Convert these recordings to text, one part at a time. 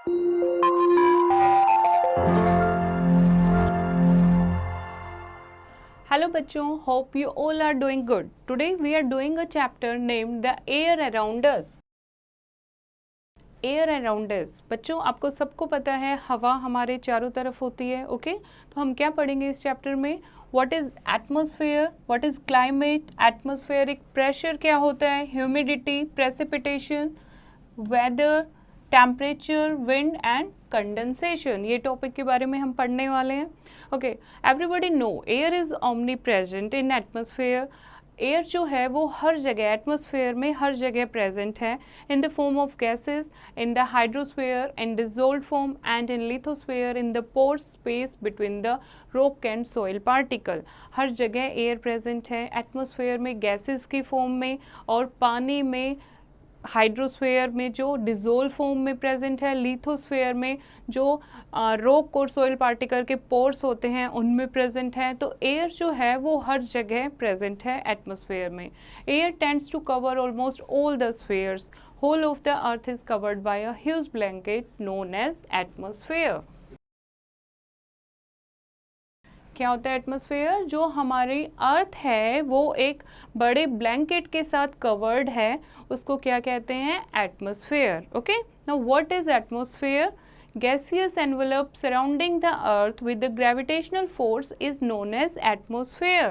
Hello बच्चों, hope you all are doing good. Today we are doing a chapter named the air around us. Air around us, बच्चों आपको सबको पता है हवा हमारे चारों तरफ होती है. ओके तो हम क्या पढ़ेंगे इस चैप्टर में? What is atmosphere, what is climate, atmospheric pressure क्या होता है, humidity, precipitation, weather, temperature, wind and condensation, ये टॉपिक के बारे में हम पढ़ने वाले हैं. Okay, everybody know air is omnipresent in atmosphere. Air जो है वो हर जगह एटमॉस्फेयर में हर जगह प्रेजेंट है, in the form of gases, in the hydrosphere, in dissolved form and in lithosphere, in the pore space between the rock and soil particle. हर जगह air present है, एटमॉस्फेयर में गैसेस की फॉर्म में और पानी में, हाइड्रोस्फेयर में जो डिसॉल्व फॉर्म में प्रेजेंट है, लिथोस्फेयर में जो रॉक और सॉइल पार्टिकल के पोर्स होते हैं उनमें प्रेजेंट है. तो एयर जो है वो हर जगह प्रेजेंट है एटमॉस्फेयर में. Air tends to cover almost all the spheres. Whole of the earth is covered by a huge blanket known as atmosphere. क्या होता है एटमॉस्फेयर? जो हमारी अर्थ है वो एक बड़े ब्लैंकेट के साथ कवर्ड है, उसको क्या कहते हैं? Atmosphere. Okay, now what is atmosphere? Gaseous envelope surrounding the earth with the gravitational force is known as atmosphere.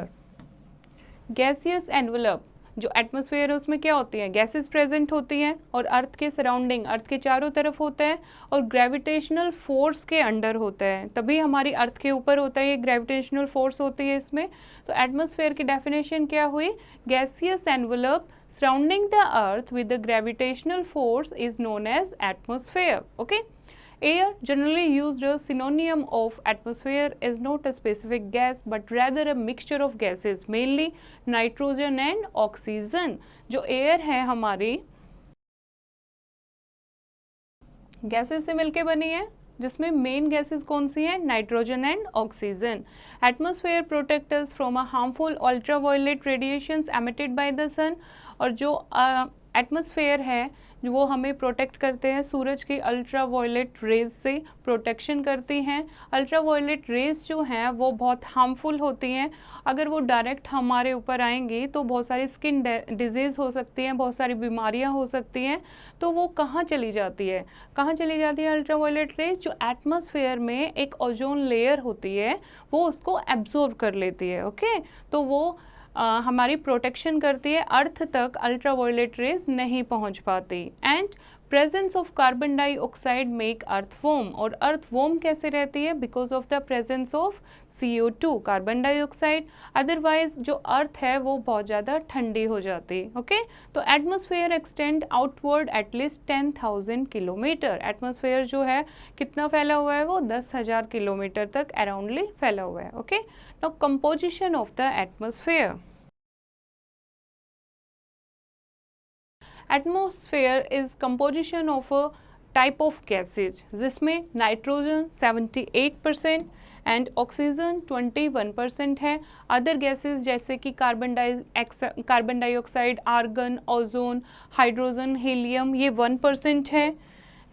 Gaseous envelope, जो एटमॉस्फेयर है उसमें क्या होती है? गैसेस प्रेजेंट होती हैं और अर्थ के सराउंडिंग, अर्थ के चारों तरफ होता है और ग्रेविटेशनल फोर्स के अंडर होता है, तभी हमारी अर्थ के ऊपर होता है, ये ग्रेविटेशनल फोर्स होती है इसमें. तो एटमॉस्फेयर की डेफिनेशन क्या हुई? Gaseous envelope surrounding the earth with the gravitational force is known as atmosphere. Okay, air, generally used as synonym of atmosphere, is not a specific gas but rather a mixture of gases, mainly nitrogen and oxygen. जो air है हमारी gases से मिलके बनी है, जिसमें main gases कौन सी हैं? Nitrogen and oxygen. Atmosphere protect us from a harmful ultraviolet radiations emitted by the sun. और जो एटमॉस्फेयर है जो वो हमें प्रोटेक्ट करते हैं सूरज की अल्ट्रावायलेट रेज से, प्रोटेक्शन करती हैं. अल्ट्रावायलेट रेज जो हैं वो बहुत हार्मफुल होती हैं, अगर वो डायरेक्ट हमारे ऊपर आएंगी तो बहुत सारी स्किन डिजीज़ हो सकती हैं, बहुत सारी बीमारियां हो सकती हैं. तो वो कहाँ चली जाती है? कहाँ चली जाती है अल्ट्रावायलेट रेज? जो एटमॉस्फेयर में एक ओजोन लेयर होती है वो उसको एब्जॉर्ब कर लेती है. ओके, तो वो हमारी प्रोटेक्शन करती है, अर्थ तक अल्ट्रावायलेट रेज नहीं पहुंच पाती. And presence of carbon dioxide make earth warm. और अर्थ वार्म कैसे रहती है? Because of the presence of CO2, carbon dioxide. Otherwise जो अर्थ है वो बहुत ज़्यादा ठंडी हो जाती. ओके, तो atmosphere extend outward at least 10,000 kilometre. Atmosphere जो है कितना फैला हुआ है? वो 10,000 किलोमीटर तक अराउंडली फैला हुआ है. Okay, now composition of the atmosphere. Atmosphere is composition of a type of gases, जिसमें नाइट्रोजन 78% एंड ऑक्सीजन 21% है. अदर गैसेज जैसे कि carbon dioxide, argon, ozone, hydrogen, helium, ये 1% है.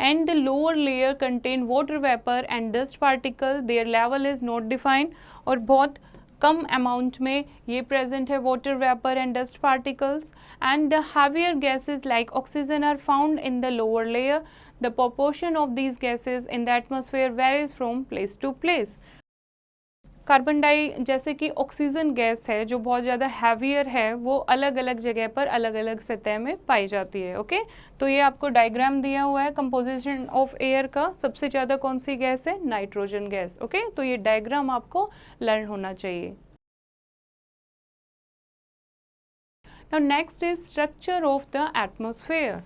And the lower layer contain water vapour and dust particle, their level is not defined. और बहुत कम amount में ये प्रेजेंट है water vapour and dust particles. And the heavier gases like oxygen are found in the lower layer. The proportion of these gases in the atmosphere varies from place to place. Carbon डाई जैसे कि oxygen gas है जो बहुत ज़्यादा heavier है, वो अलग अलग जगह पर अलग अलग सतह में पाई जाती है. ओके, तो ये आपको डायग्राम दिया हुआ है कंपोजिशन ऑफ एयर का. सबसे ज़्यादा कौन सी गैस है? Nitrogen gas. ओके, तो ये डायग्राम आपको लर्न होना चाहिए. Now next is structure of the atmosphere.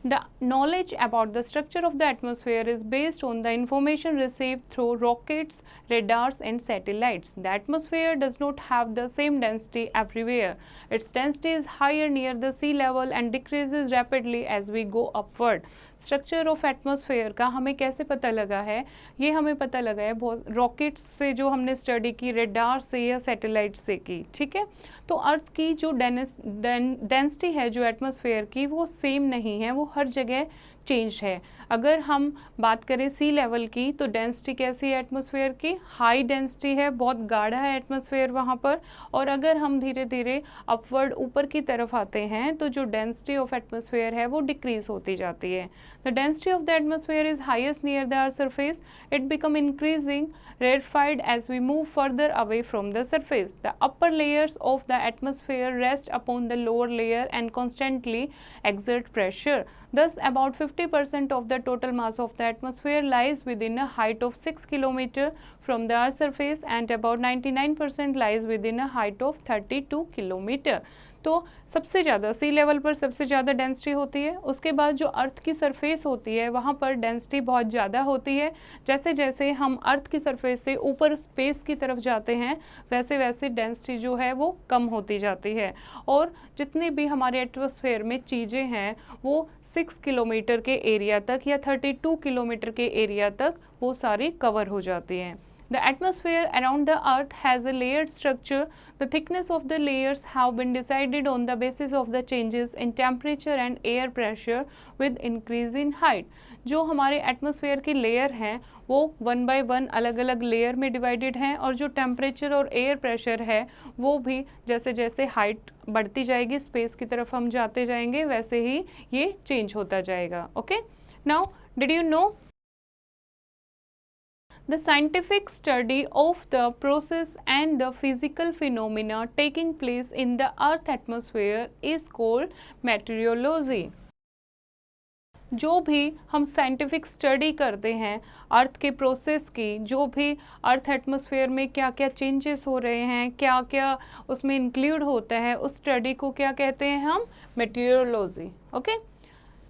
The knowledge about the structure of the atmosphere is based on the information received through rockets, radars and satellites. The atmosphere does not have the same density everywhere. Its density is higher near the sea level and decreases rapidly as we go upward. Structure of atmosphere का हमें कैसे पता लगा है? ये हमें पता लगा है बहुत रॉकेट्स से जो हमने स्टडी की, रेडार से या सैटेलाइट से की. ठीक है, तो अर्थ की जो डेंसिटी है जो एटमॉस्फेयर की वो सेम नहीं है, वो वो हर जगह चेंज है। अगर हम बात करें सी लेवल की तो डेंसिटी कैसी है एटमॉस्फेयर की, हाई डेंसिटी है, बहुत गाढ़ा है एटमॉस्फेयर वहाँ पर। और अगर हम धीरे धीरे अपवर्ड ऊपर की तरफ आते हैं तो जो डेंसिटी ऑफ एटमॉस्फेयर है वो डिक्रीज होती जाती है। The density of the atmosphere is highest near the earth surface, it become increasing rarefied as we move further away from the surface. The upper layers of the atmosphere rest upon the lower layer and constantly exert pressure. Thus, about 50% of the total mass of the atmosphere lies within a height of 6 km from the earth's surface and about 99% lies within a height of 32 km. तो सबसे ज़्यादा सी level पर सबसे ज़्यादा density होती है, उसके बाद जो अर्थ की सरफेस होती है वहाँ पर डेंसिटी बहुत ज़्यादा होती है। जैसे जैसे हम अर्थ की सरफेस से ऊपर स्पेस की तरफ जाते हैं वैसे वैसे डेंसिटी जो है वो कम होती जाती है, और जितनी भी हमारे एटमॉस्फेयर में चीज़ें हैं वो 6 किलोमीटर के एरिया तक या 32 किलोमीटर के एरिया तक वो सारी कवर हो जाती हैं। The atmosphere around the earth has a layered structure. The thickness of the layers have been decided on the basis of the changes in temperature and air pressure with increase in height. जो हमारे atmosphere की layer हैं वो 1 by 1 अलग अलग layer में divided हैं, और जो टेम्परेचर और एयर प्रेशर है वो भी जैसे जैसे हाइट बढ़ती जाएगी, स्पेस की तरफ हम जाते जाएंगे, वैसे ही ये चेंज होता जाएगा। Okay, now did you know the scientific study of the process and the physical phenomena taking place in the earth atmosphere is called meteorology. जो भी हम साइंटिफिक स्टडी करते हैं अर्थ के प्रोसेस की, जो भी अर्थ एटमॉस्फेयर में क्या क्या चेंजेस हो रहे हैं, क्या क्या उसमें इंक्लूड होता है, उस स्टडी को क्या कहते हैं हम, meteorology. Okay,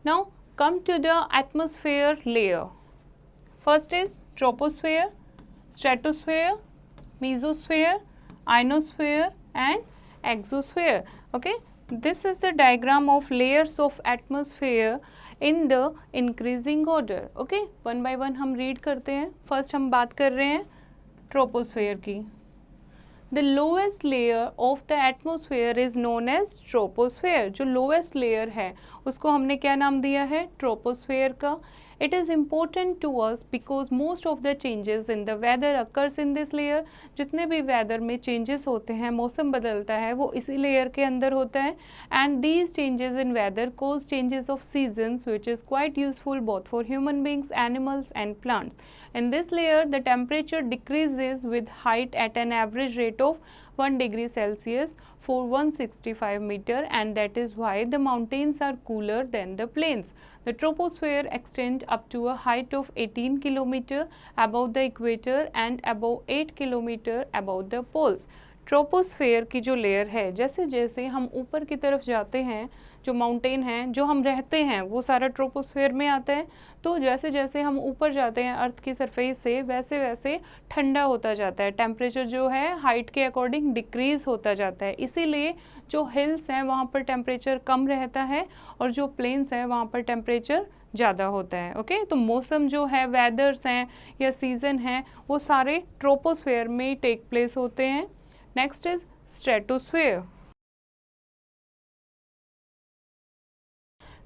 now come to the atmosphere layer. First is troposphere, stratosphere, mesosphere, ionosphere and exosphere. Okay, this is the diagram of layers of atmosphere in the increasing order. Okay, one by one हम read करते हैं। First हम बात कर रहे हैं troposphere की। The lowest layer of the atmosphere is known as troposphere. जो lowest layer है उसको हमने क्या नाम दिया है, troposphere का। It is important to us because most of the changes in the weather occurs in this layer. जितने भी weather में changes होते हैं, मौसम बदलता है, वो इसी layer के अंदर होता है। And these changes in weather cause changes of seasons, which is quite useful both for human beings, animals and plants. In this layer, the temperature decreases with height at an average rate of 1 degree Celsius for 165 meter, and that is why the mountains are cooler than the plains. The troposphere extends up to a height of 18 km above the equator and above 8 km above the poles. Troposphere की जो layer है, जैसे जैसे हम ऊपर की तरफ जाते हैं, जो माउंटेन हैं जो हम रहते हैं वो सारा ट्रोपोस्फेयर में आता है। तो जैसे जैसे हम ऊपर जाते हैं अर्थ की सरफेस से वैसे वैसे ठंडा होता जाता है, टेम्परेचर जो है हाइट के अकॉर्डिंग डिक्रीज होता जाता है। इसीलिए जो हिल्स हैं वहाँ पर टेम्परेचर कम रहता है और जो प्लेन्स हैं वहाँ पर टेम्परेचर ज़्यादा होता है। ओके, तो मौसम जो है, वेदर्स हैं या सीजन हैं, वो सारे ट्रोपोस्फेयर में टेक प्लेस होते हैं। Next is stratosphere.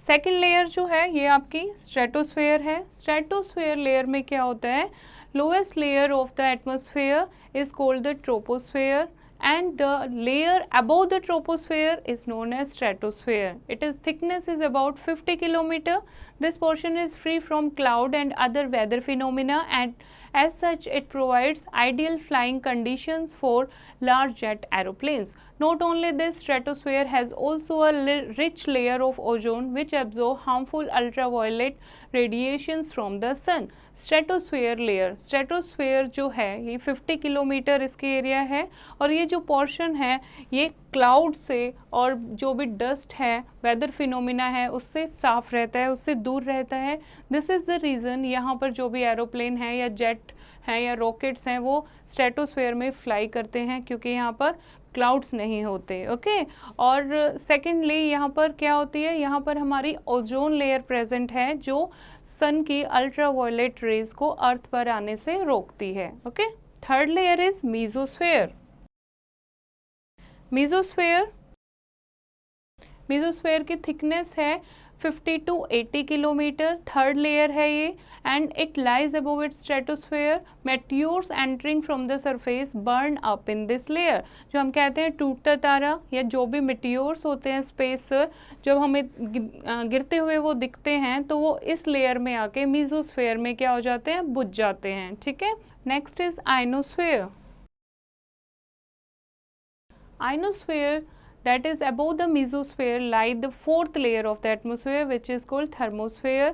Second layer जो है ये आपकी स्ट्रेटोस्फेयर है। स्ट्रेटोस्फेयर लेयर में क्या होता है, lowest layer of the atmosphere is called the troposphere and the layer above the troposphere is known as stratosphere. Its thickness is about 50 km. This portion is free from cloud and other weather phenomena, and as such it provides ideal flying conditions for large jet aeroplanes. Not only this, stratosphere has also a rich layer of ozone which absorb harmful ultraviolet radiations from the sun. Stratosphere layer, stratosphere जो है ये 50 kilometre इसके area है, और ये जो portion है ये क्लाउड से और जो भी डस्ट है, वेदर फिनोमिना है, उससे साफ रहता है, उससे दूर रहता है। दिस इज़ द रीज़न यहाँ पर जो भी एरोप्लेन है या जेट हैं या रॉकेट्स हैं वो स्ट्रेटोस्फेयर में फ्लाई करते हैं, क्योंकि यहाँ पर क्लाउड्स नहीं होते। ओके, और सेकेंडली यहाँ पर क्या होती है, यहाँ पर हमारी ओजोन लेयर प्रेजेंट है जो सन की अल्ट्रावायलेट रेज को अर्थ पर आने से रोकती है। Okay, third layer is mesosphere. Mesosphere की थिकनेस है 50 to 80 किलोमीटर, थर्ड लेयर है ये, and it lies above it's stratosphere, meteors entering from the surface burn up in this layer. जो हम कहते हैं टूटता तारा या जो भी मेट्योर्स होते हैं स्पेस, जब हमें गिरते हुए वो दिखते हैं तो वो इस लेयर में आके मीजोस्फेयर में क्या हो जाते हैं, बुझ जाते हैं। ठीक है, next is ionosphere. Ionosphere, that is above the mesosphere, lie the fourth layer of the atmosphere, which is called thermosphere,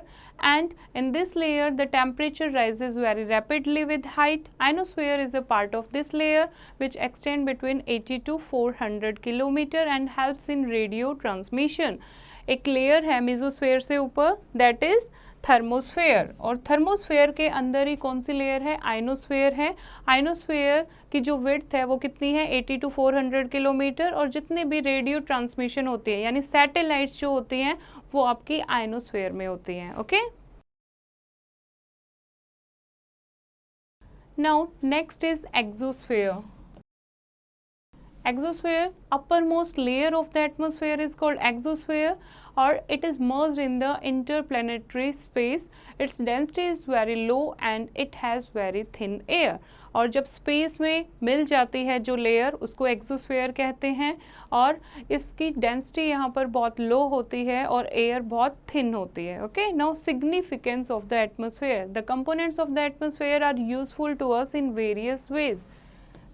and in this layer the temperature rises very rapidly with height. Ionosphere is a part of this layer which extend between 80 to 400 kilometer and helps in radio transmission. एक layer है mesosphere से ऊपर, that is thermosphere, और thermosphere के अंदर ही कौन सी layer है, ionosphere है। आइनोस्फेयर की जो विड्थ है वो कितनी है, 80 टू 400 किलोमीटर, और जितनी भी रेडियो ट्रांसमिशन होती है यानी सैटेलाइट्स जो होती हैं वो आपकी आइनोस्फेयर में होती हैं। Okay, now next is exosphere. Exosphere, uppermost layer of the atmosphere is called exosphere, or it is merged in the interplanetary space. Its density is very low and it has very thin air. और जब space में मिल जाती है जो layer उसको exosphere कहते हैं, और इसकी डेंसिटी यहाँ पर बहुत लो होती है और एयर बहुत थिन होती है। Okay, now significance of the atmosphere. The components of the atmosphere are useful to us in various ways.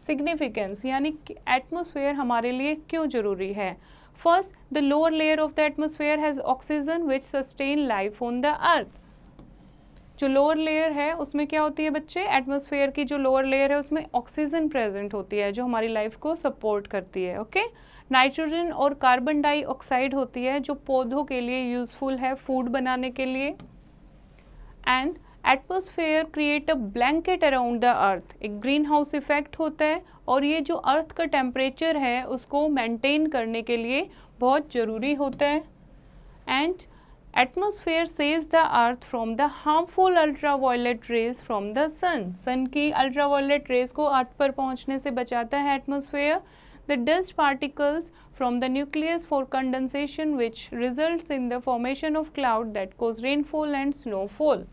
Significance यानी एटमोसफेयर हमारे लिए क्यों जरूरी है। First, the lower layer of the atmosphere has oxygen which sustain life on the earth. जो lower layer है उसमें क्या होती है बच्चे, एटमोसफेयर की जो लोअर लेयर है उसमें ऑक्सीजन प्रेजेंट होती है जो हमारी लाइफ को सपोर्ट करती है। ओके, नाइट्रोजन और कार्बन डाइऑक्साइड होती है जो पौधों के लिए यूजफुल है फूड बनाने के लिए। And atmosphere create a blanket around the earth, एक ग्रीन हाउस इफेक्ट होता है, और ये जो अर्थ का टेम्परेचर है उसको मेंटेन करने के लिए बहुत ज़रूरी होता है। And atmosphere saves the earth from the harmful ultraviolet rays from the sun. Sun की अल्ट्रावायलेट रेज को अर्थ पर पहुंचने से बचाता है atmosphere. The dust particles from the nucleus for condensation which results in the formation of cloud that cause rainfall and snowfall.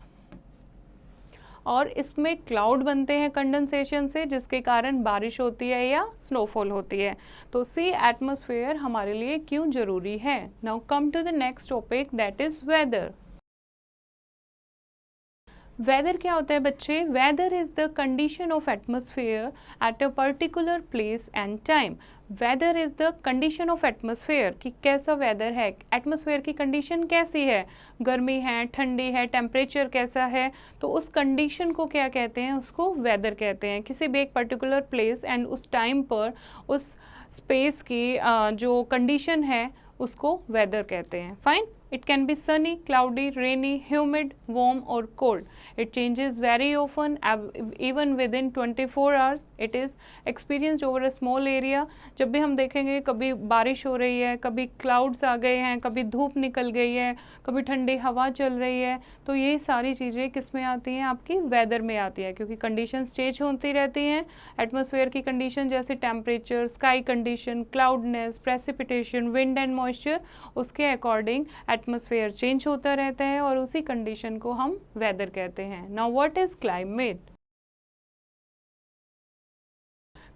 और इसमें cloud बनते हैं कंडेंसेशन से जिसके कारण बारिश होती है या स्नोफॉल होती है। तो सी एटमॉस्फेयर हमारे लिए क्यों जरूरी है। Now come to the next topic that is weather. Weather क्या होता है बच्चे, weather is the condition of atmosphere at a particular place and time. Weather is the condition of atmosphere कि कैसा वेदर है, एटमॉस्फेयर की कंडीशन कैसी है, गर्मी है, ठंडी है, टेम्परेचर कैसा है, तो उस कंडीशन को क्या कहते हैं, उसको वेदर कहते हैं। किसी भी एक पर्टिकुलर प्लेस एंड उस टाइम पर उस स्पेस की जो कंडीशन है उसको वेदर कहते हैं। Fine, it can be sunny, cloudy, rainy, humid, warm or cold. It changes very often, even within 24 hours. It is experienced over a small area. जब भी हम देखेंगे कभी बारिश हो रही है, कभी क्लाउड्स आ गए हैं, कभी धूप निकल गई है, कभी ठंडी हवा चल रही है, तो ये सारी चीज़ें किस में आती हैं, आपकी वेदर में आती है, क्योंकि कंडीशंस चेंज होती रहती हैं। एटमॉस्फेयर की कंडीशन जैसे temperature, sky condition, cloudiness, precipitation, wind and moisture, उसके अकॉर्डिंग एटमॉस्फेयर चेंज होता रहता है और उसी कंडीशन को हम वेदर कहते हैं। Now what is climate?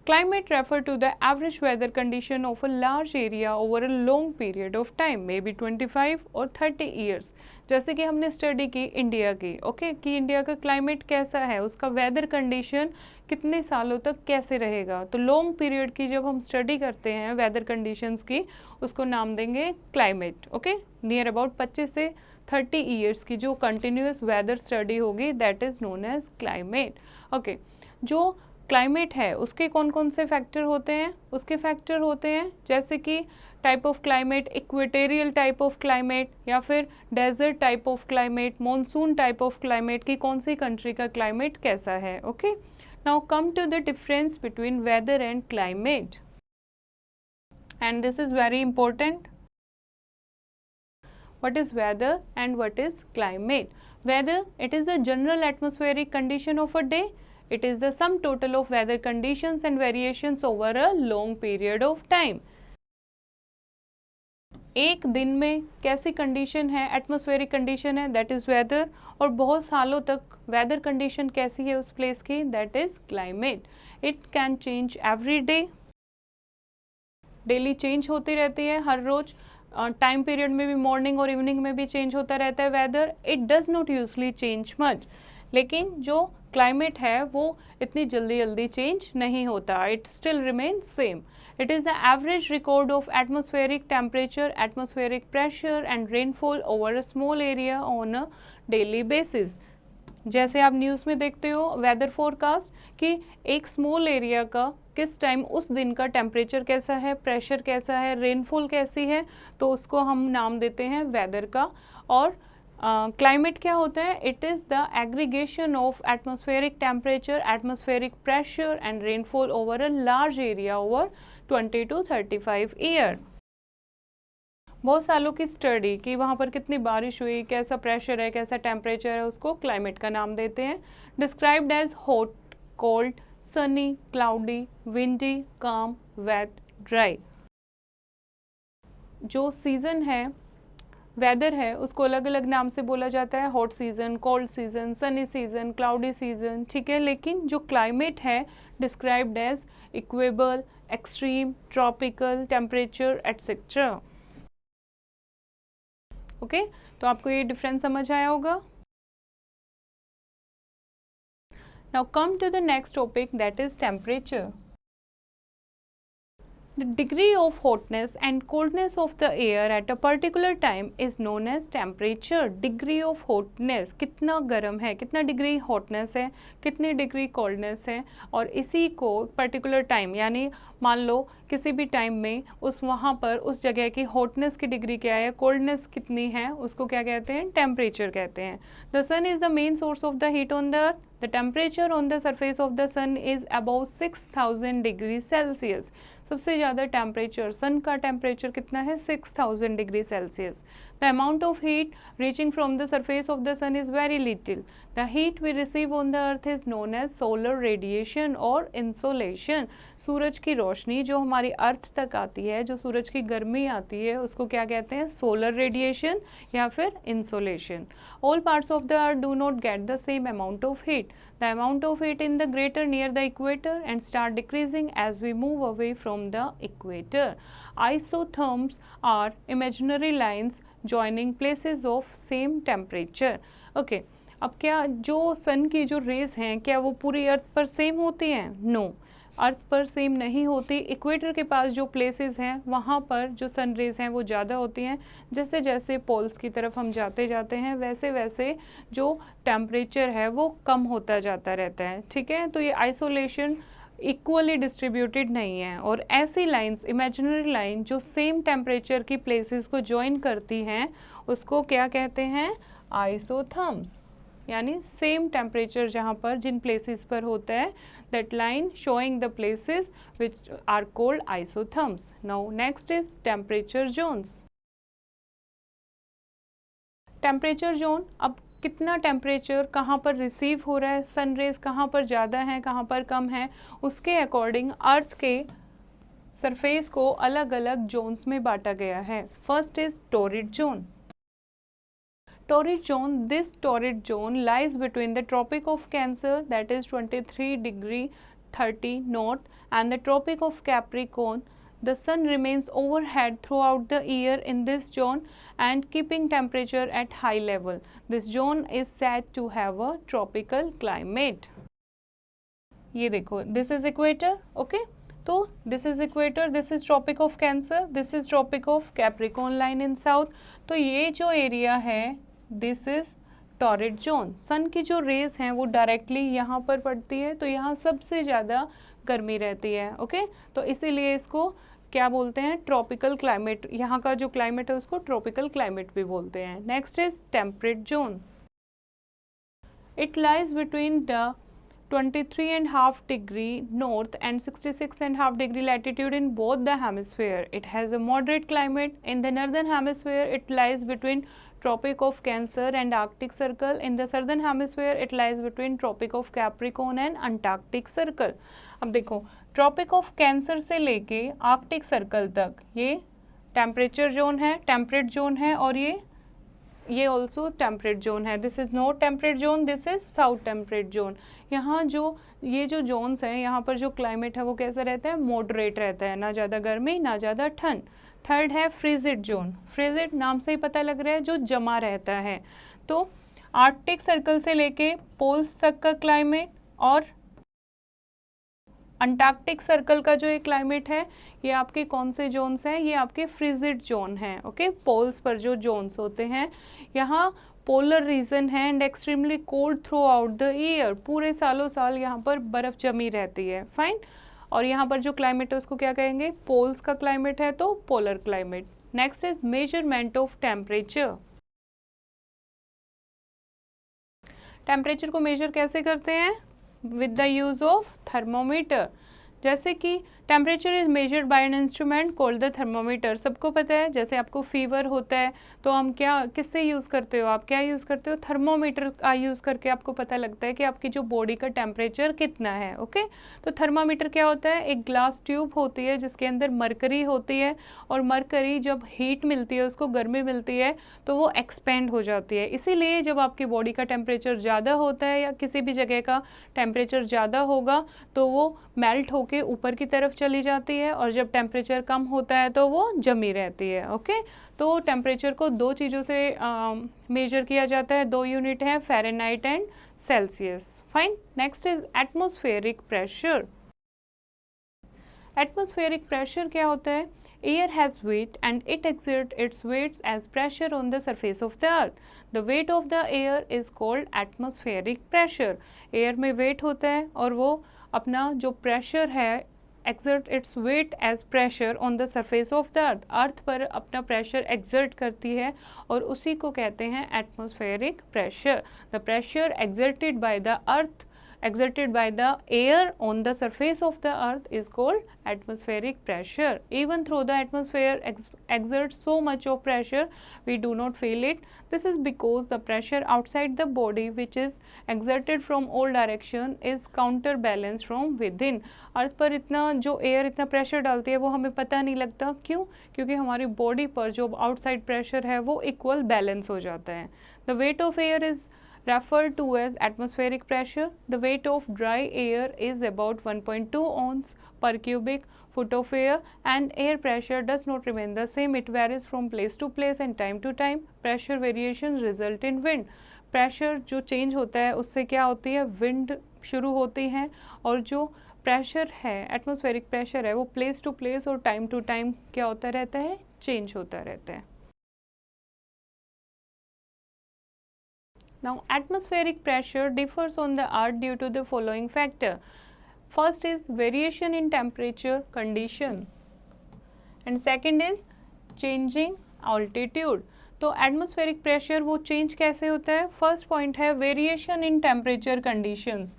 Climate refer to the average weather condition of a large area over a long period of time, maybe 25 और 30 years. जैसे कि हमने स्टडी की इंडिया की, ओके, कि इंडिया का क्लाइमेट कैसा है, उसका वेदर कंडीशन कितने सालों तक कैसे रहेगा। तो लॉन्ग पीरियड की जब हम स्टडी करते हैं वेदर कंडीशंस की, उसको नाम देंगे क्लाइमेट। ओके, नियर अबाउट 25 से 30 ईयर्स की जो कंटिन्यूस वेदर स्टडी होगी that is known as climate. Okay, जो क्लाइमेट है उसके कौन कौन से फैक्टर होते हैं, उसके फैक्टर होते हैं जैसे कि type of climate, equatorial type of climate या फिर desert type of climate, monsoon type of climate की कौन सी कंट्री का क्लाइमेट कैसा है। Okay, now come to the difference between weather and climate, and this is very important. What is weather and what is climate? Weather, it is the general atmospheric condition of a day. It is the sum total of weather conditions and variations over a long period of time. एक दिन में कैसी condition है, atmospheric condition है, that is weather, और बहुत सालों तक वेदर कंडीशन कैसी है उस प्लेस की, that is climate. It can change every day, daily change होती रहती है हर रोज, टाइम पीरियड में भी, मॉर्निंग और इवनिंग में भी चेंज होता रहता है weather. It does not usually change much, लेकिन जो क्लाइमेट है वो इतनी जल्दी जल्दी चेंज नहीं होता, it still remain same. It is the average record of atmospheric temperature, atmospheric pressure and rainfall over a small area on a daily basis. जैसे आप न्यूज़ में देखते हो वेदर फोरकास्ट कि एक स्मॉल एरिया का किस टाइम उस दिन का टेम्परेचर कैसा है, प्रेशर कैसा है, रेनफॉल कैसी है, तो उसको हम नाम देते हैं वेदर का। और क्लाइमेट क्या होता है, it is the aggregation of atmospheric temperature, atmospheric pressure and rainfall over a large area over 20 to 35 year. बहुत सालों की स्टडी कि वहाँ पर कितनी बारिश हुई, कैसा प्रेशर है, कैसा टेम्परेचर है, उसको क्लाइमेट का नाम देते हैं। Described as hot, cold, sunny, cloudy, windy, calm, wet, dry. जो सीज़न है, वेदर है, उसको अलग अलग नाम से बोला जाता है, hot season, cold season, sunny season, cloudy season, ठीक है। लेकिन जो क्लाइमेट है described as equable, extreme, tropical, temperature et cetera. Okay, तो आपको ये डिफरेंस समझ आया होगा। Now come to the next topic, that is temperature. The degree of hotness and coldness of the air at a particular time is known as temperature. Degree of hotness, कितना गर्म है, कितना डिग्री hotness है, कितनी degree coldness है, और इसी को particular time यानी मान लो किसी भी टाइम में उस वहाँ पर उस जगह की hotness की डिग्री क्या है, coldness कितनी है, उसको क्या कहते हैं, temperature कहते हैं। The sun is the main source of the heat on the earth. The temperature on the surface of the sun is about 6000 degree Celsius. सबसे ज़्यादा टेम्परेचर, सन का टेम्परेचर कितना है, 6000 degree Celsius. The amount of heat reaching from the surface of the sun is very little. The heat we receive on the earth is known as solar radiation और insolation. सूरज की रोशनी जो हमारी अर्थ तक आती है, जो सूरज की गर्मी आती है, उसको क्या कहते हैं, सोलर रेडिएशन या फिर insolation. All parts of the earth do not get the same amount of heat. The amount of heat in the greater near the equator and start decreasing as we move away from the equator. Isotherms are imaginary lines joining places of same temperature. Okay, अब क्या जो सन की जो raise हैं क्या वो पूरी अर्थ पर सेम होती हैं? नो, अर्थ पर सेम नहीं होती। इक्वेटर के पास जो प्लेसेस हैं वहाँ पर जो सन रेज हैं वो ज़्यादा होती हैं। जैसे जैसे पोल्स की तरफ हम जाते जाते हैं वैसे वैसे जो टेम्परेचर है वो कम होता जाता रहता है, ठीक है। तो ये आइसोलेशन इक्वली डिस्ट्रीब्यूटेड नहीं है। और ऐसी लाइंस, इमेजिनरी लाइन जो सेम टेम्परेचर की प्लेसेस को ज्वाइन करती हैं उसको क्या कहते हैं, आइसोथर्म्स। यानी सेम टेम्परेचर जहाँ पर जिन प्लेसेस पर होता है, that line showing the places which are called isotherms. Now next is temperature zones. Temperature zone, अब कितना टेम्परेचर कहाँ पर रिसीव हो रहा है, सन रेज कहाँ पर ज़्यादा है, कहाँ पर कम है, उसके अकॉर्डिंग अर्थ के सरफेस को अलग अलग जोन्स में बांटा गया है। First is torrid zone. Torrid zone, this torrid zone lies between the Tropic of Cancer, that is 23 degree 30 north, and the Tropic of Capricorn. The sun remains overhead throughout the year in this zone and keeping temperature at high level. This zone is said to have a tropical climate. ये देखो, this is equator, okay? तो this is equator, this is Tropic of Cancer, this is Tropic of Capricorn line in south. तो ये जो area है this is torrid zone. सन की जो raise हैं वो डायरेक्टली यहाँ पर पड़ती है, तो यहाँ सबसे ज़्यादा गर्मी रहती है, ओके। तो इसीलिए इसको क्या बोलते हैं, ट्रॉपिकल क्लाइमेट। यहाँ का जो क्लाइमेट है उसको ट्रॉपिकल क्लाइमेट भी बोलते हैं। Next is temperate zone. It lies between the 23.5 degree north and 66.5 degree latitude in both the hemisphere. It has a moderate climate. In the northern hemisphere, it lies between Tropic of Cancer and Arctic Circle. In the southern hemisphere, it lies between Tropic of Capricorn and Antarctic Circle. अब देखो, Tropic of Cancer से लेके Arctic Circle तक ये temperature zone है, temperate zone है, और ये ऑल्सो टेम्परेट जोन है. This is not temperate zone, this is south temperate zone. यहाँ ये जो जोन्स हैं, यहाँ पर जो क्लाइमेट है वो कैसा रहता है, मॉडरेट रहता है, ना ज़्यादा गर्मी ना ज़्यादा ठंड. थर्ड है फ्रिजिड जोन. फ्रिजिड नाम से ही पता लग रहा है, जो जमा रहता है. तो आर्कटिक सर्कल से लेके पोल्स तक का क्लाइमेट और अंटार्कटिक सर्कल का जो ये क्लाइमेट है, ये आपके कौन से जोन्स हैं, ये आपके फ्रिजिड जोन हैं. ओके, पोल्स पर जो जोन्स होते हैं, यहाँ पोलर रीजन है and extremely cold through out the year. पूरे सालों साल यहाँ पर बर्फ जमी रहती है. फाइन. और यहाँ पर जो क्लाइमेट है उसको क्या कहेंगे, पोल्स का क्लाइमेट है, तो polar climate. Next is measurement of temperature. Temperature को मेजर कैसे करते हैं, with the use of thermometer. जैसे कि temperature is measured by an instrument called the thermometer. सबको पता है, जैसे आपको फीवर होता है तो हम किससे यूज़ करते हो, आप क्या यूज़ करते हो, थर्मोमीटर का यूज़ करके आपको पता लगता है कि आपकी जो बॉडी का टेम्परेचर कितना है. ओके, तो थर्मामीटर क्या होता है, एक ग्लास ट्यूब होती है जिसके अंदर मरकरी होती है, और मरकरी जब हीट मिलती है, उसको गर्मी मिलती है, तो वो एक्सपेंड हो जाती है. इसीलिए जब आपकी बॉडी का टेम्परेचर ज़्यादा होता है या किसी भी जगह का टेम्परेचर ज़्यादा होगा तो वो मेल्ट होके ऊपर की तरफ चली जाती है, और जब टेम्परेचर कम होता है तो वो जमी रहती है. ओके, तो टेम्परेचर को दो चीज़ों से मेजर किया जाता है, दो यूनिट है, Fahrenheit and Celsius. Fine. Next is atmospheric pressure. Atmospheric pressure क्या होता है, air has weight and it exerts its weights as pressure on the surface of the earth. The weight of the air is called atmospheric pressure. air में weight होता है और वो अपना जो pressure है exert its weight as pressure on the surface of the earth. अर्थ पर अपना pressure exert करती है और उसी को कहते हैं atmospheric pressure. The pressure exerted by the air on the surface of the earth is called atmospheric pressure. Even though the atmosphere exerts so much of pressure, we do not feel it. This is because the pressure outside the body, which is exerted from all direction, is counterbalanced from within. अर्थ पर इतना जो air इतना pressure डालती है वो हमें पता नहीं लगता. क्यों? क्योंकि हमारी बॉडी पर जो आउटसाइड प्रेशर है वो इक्वल बैलेंस हो जाता है. The weight of air is referred to as atmospheric pressure. The weight of dry air is about 1.2 ounce per cubic foot of air, and air pressure does not remain the same. It varies from place to place and time to time. Pressure variations result in wind. Pressure जो change होता है उससे क्या होती है, wind शुरू होती है, और जो प्रेशर है, एटमॉस्फेरिक प्रेशर है, वो प्लेस टू प्लेस और टाइम टू टाइम क्या होता रहता है, चेंज होता रहता है. Now, atmospheric pressure differs on the earth due to the following factor. First is variation in temperature condition, and second is changing altitude. तो एटमॉस्फेरिक प्रेशर वो चेंज कैसे होता है. फर्स्ट पॉइंट है variation in temperature conditions.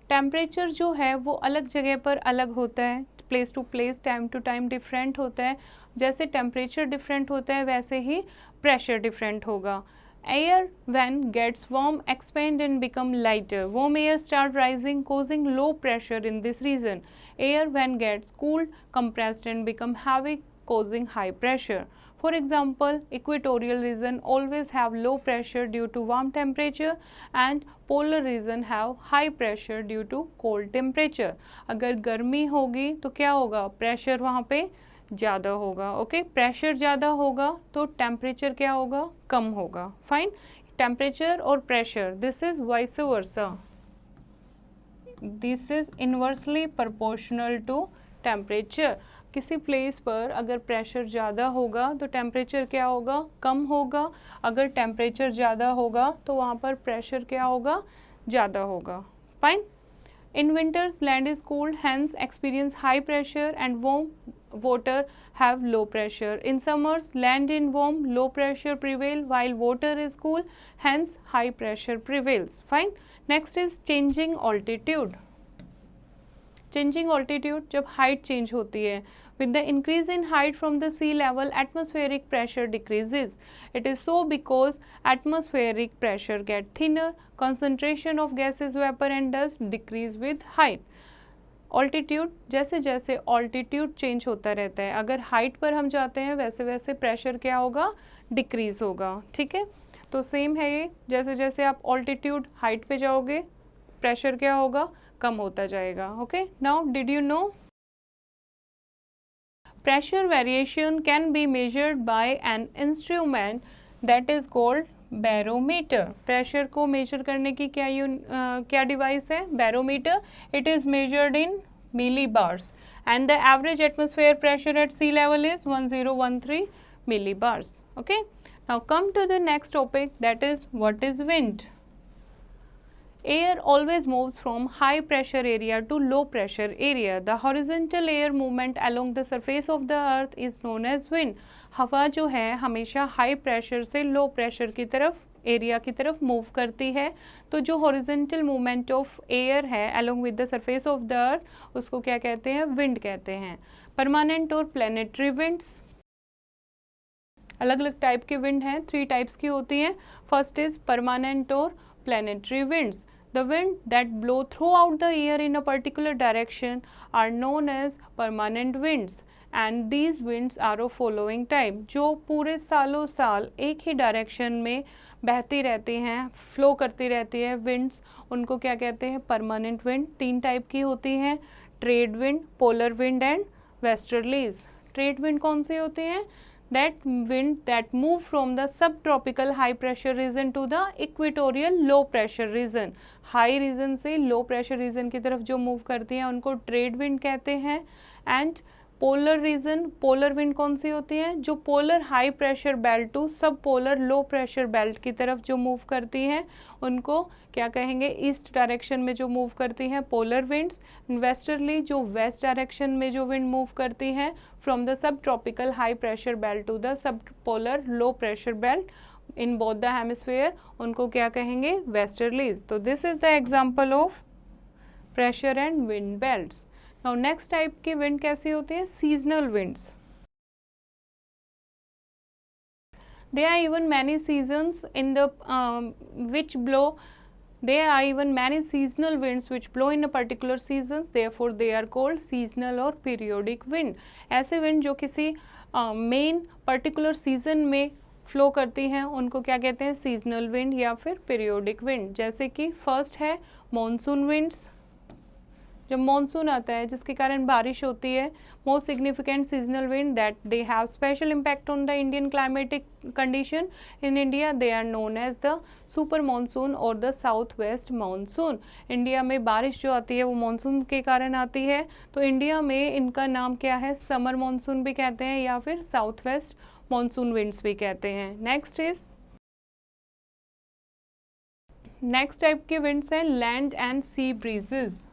Temperature जो है वो अलग जगह पर अलग होता है, place to place, time to time different होता है. जैसे टेम्परेचर डिफरेंट होता है वैसे ही प्रेशर डिफरेंट होगा. Air when gets warm expand and become lighter. Warm air start rising causing low pressure in this region. Air when gets cooled compressed and become heavy causing high pressure. For example, equatorial region always have low pressure due to warm temperature and polar region have high pressure due to cold temperature. अगर गर्मी होगी तो क्या होगा, pressure वहाँ पे ज़्यादा होगा. ओके, प्रेशर ज़्यादा होगा तो टेम्परेचर क्या होगा, कम होगा. फाइन. टेम्परेचर और pressure, this is vice versa, this is inversely proportional to temperature. किसी प्लेस पर अगर प्रेशर ज़्यादा होगा तो टेम्परेचर क्या होगा, कम होगा. अगर टेम्परेचर ज़्यादा होगा तो वहाँ पर प्रेशर क्या होगा, ज़्यादा होगा. Fine. In winters, land is cold, hence experience high pressure, and warm water have low pressure. In summers, land in warm, low pressure prevail, while water is cool, hence high pressure prevails. Fine. Next is changing altitude. Changing altitude, जब height change होती है. With the increase in height from the sea level, atmospheric pressure decreases. It is so because atmospheric pressure get thinner, concentration of gases, vapor and dust decrease with height. Altitude, जैसे जैसे altitude change होता रहता है, अगर height पर हम जाते हैं वैसे वैसे प्रेशर क्या होगा, डिक्रीज होगा, ठीक है। तो सेम है ये, जैसे जैसे आप ऑल्टीट्यूड हाइट पे जाओगे प्रेशर क्या होगा, कम होता जाएगा। Okay, now did you know pressure variation can be measured by an instrument that is called barometer. pressure को measure करने की क्या device है, barometer. it is measured in millibars and the average atmosphere pressure at sea level is 1013 millibars. Okay, now come to the next topic, that is what is wind. Air always moves from high pressure area to low pressure area. The horizontal air movement along the surface of the earth is known as wind. हवा जो है हमेशा high pressure से low pressure की तरफ, area की तरफ move करती है, तो जो हॉरिजॉन्टल मूवमेंट ऑफ एयर है along with the surface of the अर्थ उसको क्या कहते हैं, विंड कहते हैं। परमानेंट और प्लैनेटरी विंड्स, अलग अलग टाइप के विंड हैं, 3 टाइप्स की होती हैं। फर्स्ट इज परमानेंट और planetary winds. The wind that blow throughout the air in a particular direction are known as permanent winds and these winds are of following type. जो पूरे सालों साल एक ही डायरेक्शन में बहती रहती हैं, फ्लो करती रहती है विंड्स, उनको क्या कहते हैं, परमानेंट विंड। 3 टाइप की होती हैं, trade wind, polar wind and westerlies. Trade wind कौन सी होती हैं, that wind that move from the subtropical high pressure region to the equatorial low pressure region. high region से low pressure region की तरफ जो move करती हैं उनको trade wind कहते हैं। and polar region, polar wind कौन सी होती है, जो polar high pressure belt to सब polar low pressure belt की तरफ जो move करती हैं उनको क्या कहेंगे, ईस्ट डायरेक्शन में जो मूव करती हैं पोलर विंड्स। वेस्टर्ली जो वेस्ट डायरेक्शन में जो विंड मूव करती हैं from the subtropical high pressure belt to the subpolar low pressure belt in both the hemisphere, उनको क्या कहेंगे, वेस्टर्लीज। तो this is the example of pressure and wind belts. Now next type की wind कैसी होती है, seasonal winds. There are even many seasons in the which blow. There are even many seasonal winds which blow in a particular seasons. Therefore, they are called seasonal or periodic wind. ऐसे wind जो किसी main particular season में flow करती हैं उनको क्या कहते हैं, seasonal wind या फिर periodic wind। जैसे कि first है monsoon winds, जब मानसून आता है जिसके कारण बारिश होती है, most significant seasonal wind that they have special impact on the Indian climatic condition in India, they are known as the super monsoon और the south west monsoon. India में बारिश जो आती है वो मानसून के कारण आती है, तो इंडिया में इनका नाम क्या है, समर मानसून भी कहते हैं या फिर साउथ वेस्ट मानसून विंड्स भी कहते हैं। नेक्स्ट टाइप के विंड्स हैं land and sea breezes.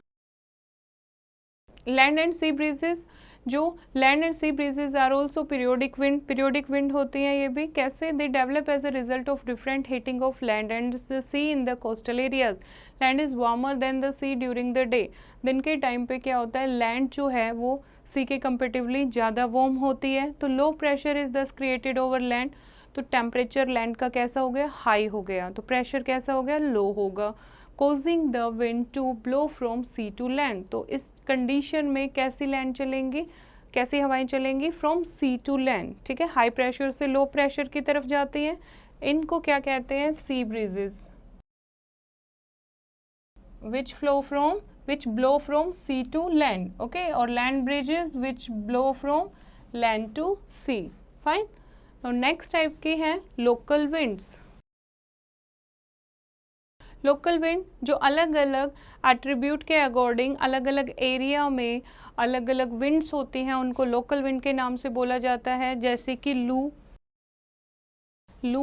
Land and sea breezes, जो land and sea breezes are also periodic wind, periodic wind होती हैं ये भी। कैसे, they develop as a result of different heating of land and the sea in the coastal areas. Land is warmer than the sea during the day. दिन के time पे क्या होता है, लैंड जो है वो सी के कंपेटिवली ज़्यादा वार्म होती है, तो लो प्रेशर इज दस क्रिएटेड ओवर लैंड, तो टेम्परेचर लैंड का कैसा हो गया, हाई हो गया, तो प्रेशर कैसा हो गया, लो होगा, causing the wind to blow from sea to land। तो इस कंडीशन में कैसी लैंड चलेंगी, कैसी हवाएं चलेंगी, फ्रॉम सी टू लैंड, ठीक है, हाई प्रेशर से लो प्रेशर की तरफ जाती हैं, इनको क्या कहते हैं, सी breezes, which blow from sea to land, okay, और land breezes which blow from land to sea, fine। now next type की है लोकल विंड्स। लोकल विंड जो अलग अलग एट्रीब्यूट के अकॉर्डिंग अलग अलग एरिया में अलग अलग विंड्स होती हैं उनको लोकल विंड के नाम से बोला जाता है। जैसे कि लू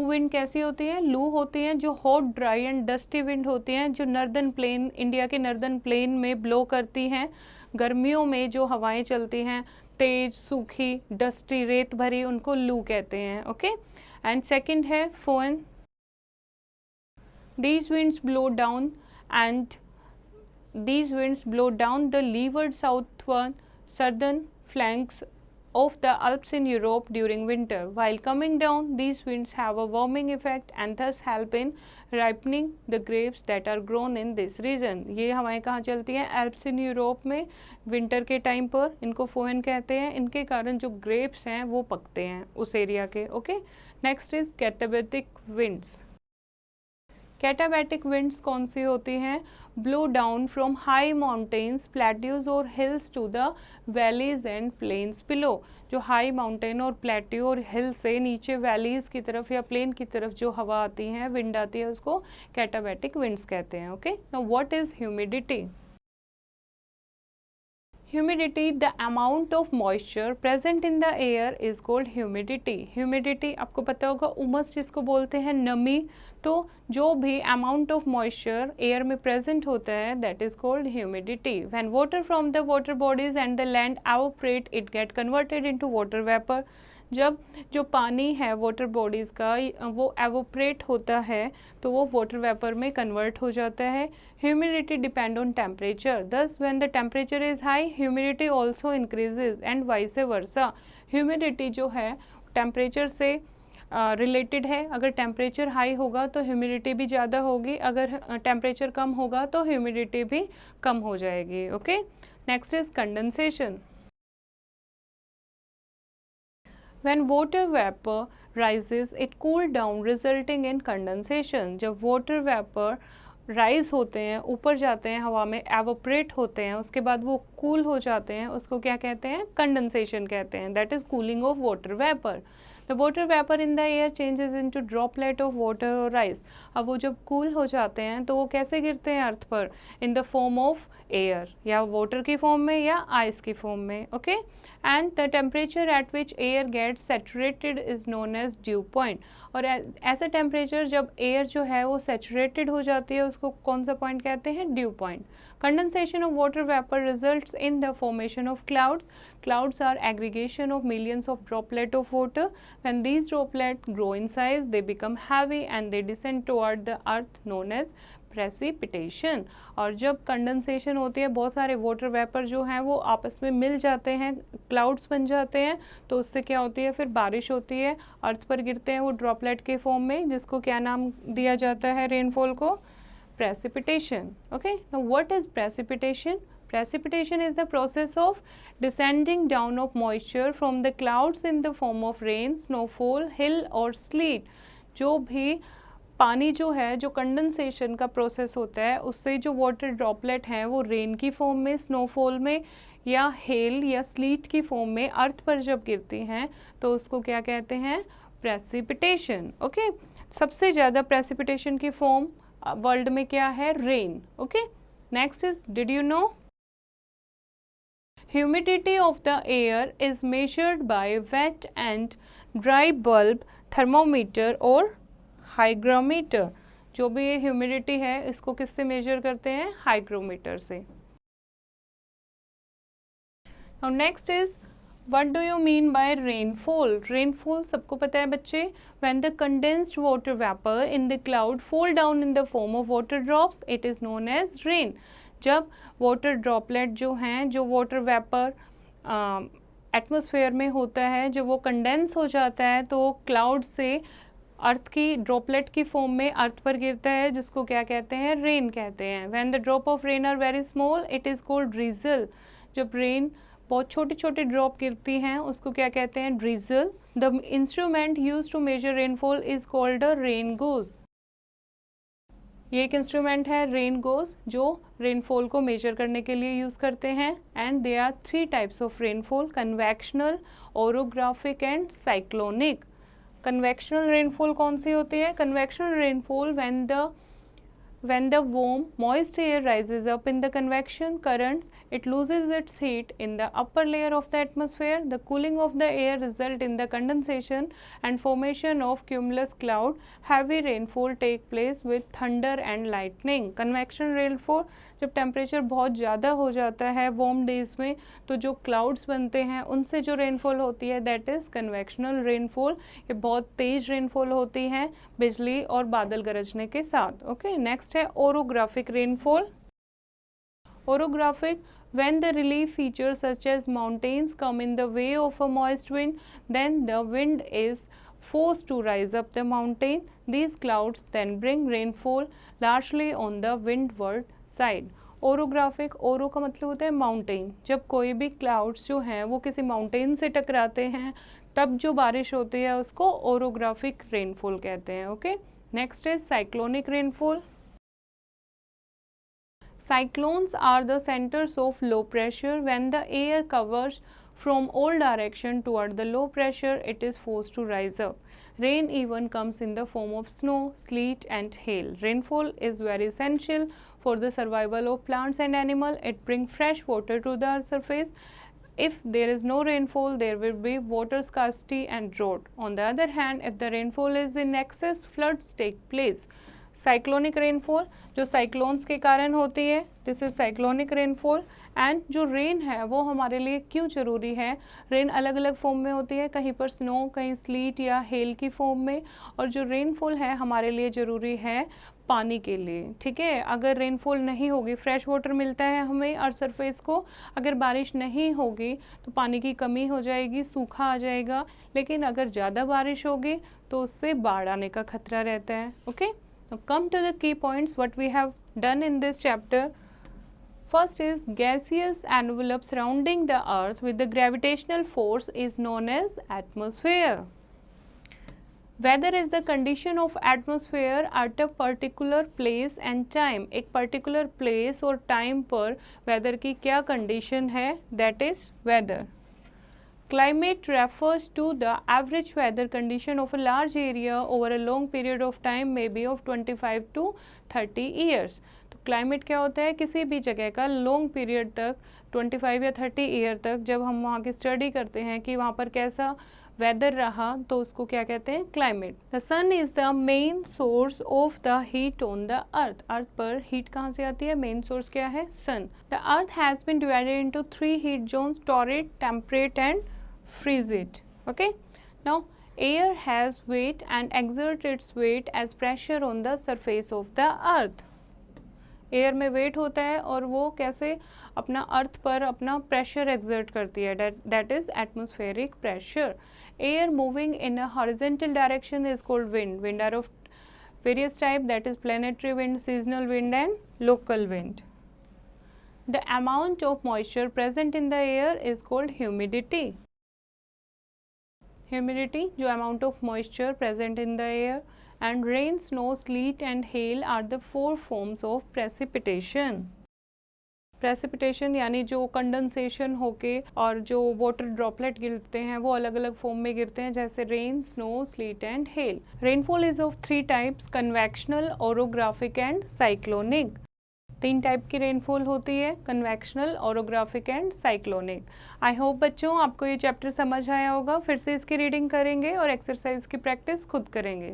विंड कैसी होती है, लू होती हैं जो hot dry and dusty wind होती हैं, जो नर्दर्न प्लेन, इंडिया के नर्दर्न प्लेन में ब्लो करती हैं। गर्मियों में जो हवाएं चलती हैं तेज, सूखी, डस्टी, रेत भरी, उनको लू कहते हैं, ओके। एंड सेकंड है phone. These winds blow down the leeward southern flanks of the Alps in Europe during winter. While coming down, these winds have a warming effect and thus help in ripening the grapes that are grown in this region. ये हमारे कहाँ चलती हैं? Alps in Europe में winter के time पर, इनको फोहन कहते हैं, इनके कारण जो ग्रेप्स हैं वो पकते हैं उस एरिया के. Okay, next is katabatic winds. Katabatic winds कौन सी होती हैं? Blow down from high mountains, plateaus और hills to the valleys and plains below. जो हाई माउंटेन और प्लेट्यू और हिल से नीचे वैलीज की तरफ या प्लेन की तरफ जो हवा आती है, विंड आती है, उसको कैटाबैटिक विंड्स कहते हैं. Okay, now what is humidity? Humidity, the amount of moisture present in the air is called humidity. Humidity आपको पता होगा उमस जिसको बोलते हैं, नमी. तो जो भी amount of moisture air में present होता है, that is called humidity. When water from the water bodies and the land evaporate, it get converted into water vapor. जब जो पानी है वाटर बॉडीज़ का वो एवोपरेट होता है तो वो वाटर वेपर में कन्वर्ट हो जाता है. ह्यूमिडिटी डिपेंड ऑन टेम्परेचर, दस when the temperature is high humidity also increases and vice versa. Humidity जो है टेम्परेचर से रिलेटेड है. अगर टेम्परेचर हाई होगा तो ह्यूमिडिटी भी ज़्यादा होगी, अगर टेम्परेचर कम होगा तो ह्यूमिडिटी भी कम हो जाएगी. Okay, next is condensation. When water vapor rises, it cool down resulting in condensation. जब water vapor rise होते हैं, ऊपर जाते हैं, हवा में evaporate होते हैं, उसके बाद वो cool हो जाते हैं, उसको क्या कहते हैं? Condensation कहते हैं. That is cooling of water vapor. The water vapor in the air changes into droplet of water or ice. अब वो जब cool हो जाते हैं तो वो कैसे गिरते हैं अर्थ पर? In the form of air, या water की form में या ice की form में. Okay? And the temperature at which air gets saturated is known as dew point. और ऐसा टेम्परेचर जब एयर जो है वो सैचुरेटेड हो जाती है उसको कौन सा पॉइंट कहते हैं? Due point. Condensation of water vapour results in the formation of clouds. Clouds are aggregation of millions of droplets of water. When these droplets grow in size, they become heavy and they descend toward the earth, known as precipitation. और जब condensation होती है, बहुत सारे water vapour जो हैं वो आपस में मिल जाते हैं, क्लाउड्स बन जाते हैं, तो उससे क्या होती है? फिर बारिश होती है, अर्थ पर गिरते हैं वो ड्रॉपलेट के फॉर्म में, जिसको क्या नाम दिया जाता है रेनफॉल को? precipitation. Okay, now what is precipitation? Precipitation is the process of descending down of moisture from the clouds in the form of rain, snowfall, hail or sleet. जो भी पानी जो है, जो कंडेंसेशन का प्रोसेस होता है, उससे जो वाटर ड्रॉपलेट हैं वो रेन की फॉर्म में, स्नोफॉल में या हेल या स्लीट की फॉर्म में अर्थ पर जब गिरती हैं तो उसको क्या कहते हैं? प्रेसिपिटेशन. ओके, सबसे ज़्यादा प्रेसिपिटेशन की फॉर्म वर्ल्ड में क्या है? Rain. Okay, next is, did you know humidity of the air is measured by wet and dry bulb thermometer और hygrometer. जो भी ये ह्यूमिडिटी है इसको किससे मेजर करते हैं? हाइग्रोमीटर से. Now next is, what do you mean by rainfall? Rainfall सबको पता है बच्चे, when the condensed water vapor in the cloud fall down in the form of water drops, it is known as rain. जब water droplet जो हैं, जो water vapour atmosphere में होता है, जब वो कंडेंस हो जाता है तो क्लाउड से अर्थ की ड्रॉपलेट की फॉर्म में अर्थ पर गिरता है, जिसको क्या कहते हैं? रेन कहते हैं. When the drop of rain are very small, it is called drizzle. जब रेन बहुत छोटी छोटी ड्रॉप गिरती हैं उसको क्या कहते हैं? Drizzle. The instrument use to measure rainfall is called a rain gauge. ये एक इंस्ट्रूमेंट है रेन गोज जो रेनफॉल को मेजर करने के लिए यूज़ करते हैं. And they are 3 types of rainfall: convectional, orographic and cyclonic. Convectional rainfall कौन सी होती है? Convectional rainfall when the warm moist air rises up in the convection currents, it loses its heat in the upper layer of the atmosphere. The cooling of the air result in the condensation and formation of cumulus cloud. Heavy rainfall take place with thunder and lightning. Convection rainfall जब temperature बहुत ज़्यादा हो जाता है warm days में तो जो clouds बनते हैं उनसे जो रेनफॉल होती है दैट इज़ कन्वेक्शनल रेनफॉल. ये बहुत तेज़ रेनफॉल होती है बिजली और बादल गरजने के साथ. ओके, नेक्स्ट है orographic rainfall. Orographic, when the relief features such as mountains come in the way of a moist wind, then the wind is forced to rise up the mountain. These clouds then bring rainfall largely on the windward side. Orographic, ओरो का मतलब होता है mountain. जब कोई भी clouds जो हैं वो किसी माउंटेन से टकराते हैं तब जो बारिश होती है उसको ओरोग्राफिक रेनफॉल कहते हैं. Okay, next is cyclonic rainfall. Cyclones are the centers of low pressure. When the air covers from all direction toward the low pressure, it is forced to rise up. Rain even comes in the form of snow, sleet and hail. Rainfall is very essential for the survival of plants and animals. It brings fresh water to the surface. If there is no rainfall, there will be water scarcity and drought. On the other hand, if the rainfall is in excess, floods take place. Cyclonic rainfall जो cyclones के कारण होती है, this is cyclonic rainfall. And जो rain है वो हमारे लिए क्यों ज़रूरी है? रेन अलग अलग फॉर्म में होती है, कहीं पर स्नो, कहीं स्लीट या हेल की फॉर्म में. और जो रेनफॉल है हमारे लिए ज़रूरी है पानी के लिए. ठीक है, अगर रेनफॉल नहीं होगी, फ्रेश वाटर मिलता है हमें अर्थ सरफेस को, अगर बारिश नहीं होगी तो पानी की कमी हो जाएगी, सूखा आ जाएगा. लेकिन अगर ज़्यादा बारिश होगी तो उससे बाढ़ आने का खतरा रहता है. Okay, now come to the key points what we have done in this chapter. First is gaseous envelope surrounding the earth with the gravitational force is known as atmosphere. Weather is the condition of atmosphere at a particular place and time. एक particular place और time पर weather की क्या condition है, that is weather. Climate refers to the average weather condition of a large area over a long period of time, may be of 25 to 30 years. तो climate क्या होता है? किसी भी जगह का long period तक 25 या 30 ईयर तक जब हम वहाँ की स्टडी करते हैं कि वहाँ पर कैसा वेदर रहा तो उसको क्या कहते हैं? Climate. The sun is the main source of the heat on the earth. Earth पर हीट कहाँ से आती है? मेन सोर्स क्या है? Sun. The earth has been divided into 3 heat zones, torrid, temperate and frigid. Okay, now air has weight and exerts its weight as pressure on the surface of the earth. Air में wait होता है और वो कैसे अपना अर्थ पर अपना pressure exert करती है, that is atmospheric pressure. Air moving in a horizontal direction is called wind. Wind are of various type, that is planetary wind, seasonal wind and local wind. The amount of moisture present in the air is called humidity. Humidity, जो amount of moisture present in the air. And rain, snow, sleet and hail are the 4 forms of precipitation. Precipitation यानी जो condensation होके और जो water droplet गिरते हैं वो अलग अलग फॉर्म में गिरते हैं, जैसे rain, snow, slit and hell. Rainfall is of 3 types, convectional, orographic and cyclonic. 3 type की रेनफॉल होती है, convectional, orographic and cyclonic. I hope बच्चों आपको ये चैप्टर समझ आया होगा. फिर से इसकी रीडिंग करेंगे और एक्सरसाइज की प्रैक्टिस खुद करेंगे.